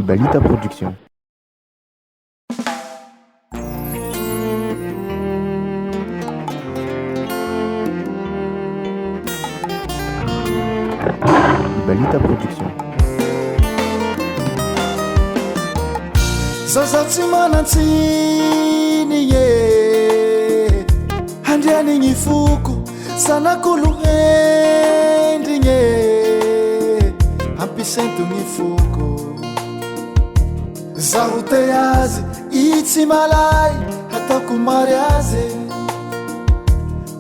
Balita Production. Balita Production. Zazatsy manantsiny ye handrian'igny foko sanakolo endrigny ampisainto gny foko zaho te azy itsy malay ataoko mariazy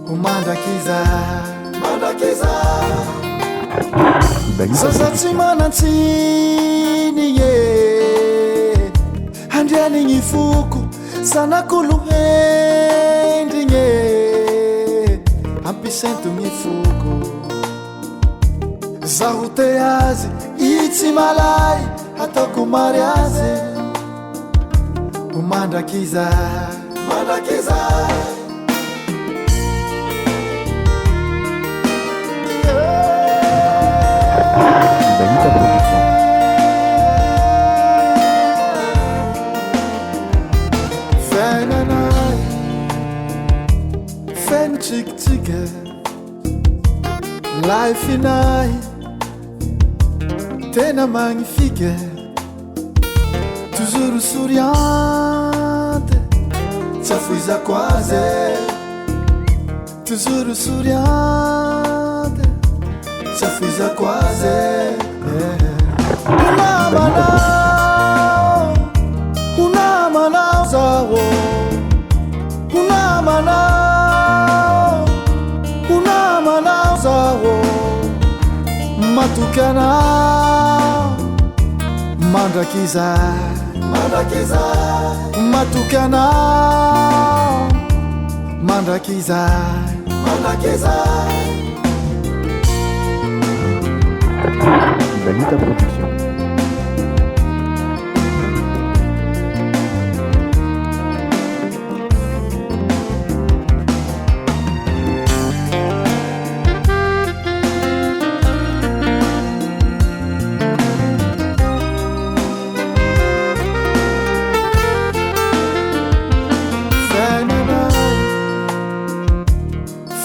ho mandrakiza zazatsy manantsiny ye handrian'igny foko sanakolo endrigny ampisainto gny foko zaho te azy itsy malay ataoko mariazy ho mandrakiza Balita Production. Fiainanay feno tsikitsika laifinay tena magnifika toujours souriante tsy afoizako azy toujours souriante tsy afoizako azy hunamanao zaho hunamanao zaho matoky anao mandrakiza matoky anao mandrakiza Balita Production.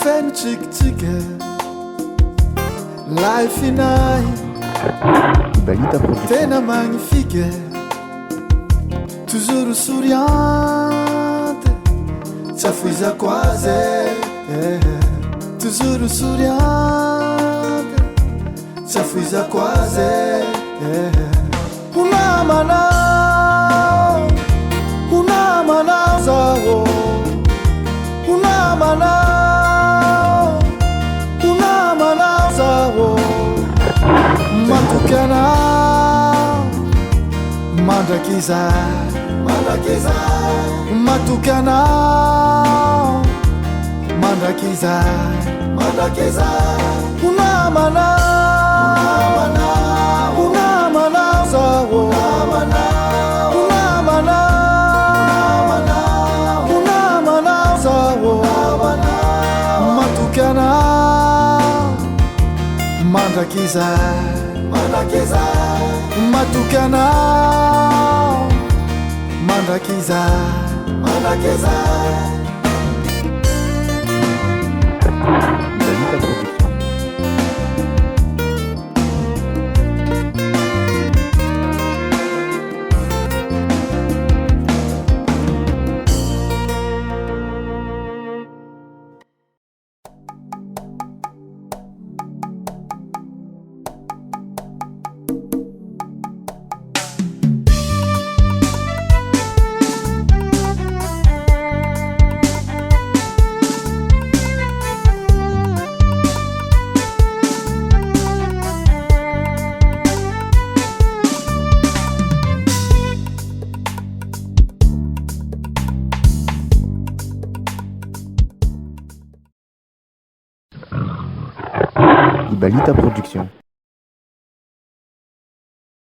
Feno tsikitsika laifinay Balita Production. tena magnifika toujours souriante tsy afoizako azy toujours souriante tsy afoizako azy hunamanao zaho hunamanao zaho matoky anao mandrakiza matoky anao mandrakiza hunamanao zaho hunamanao zaho matoky anao mandrakiza matoky anao mandrakiza Balita Production. Balita Production.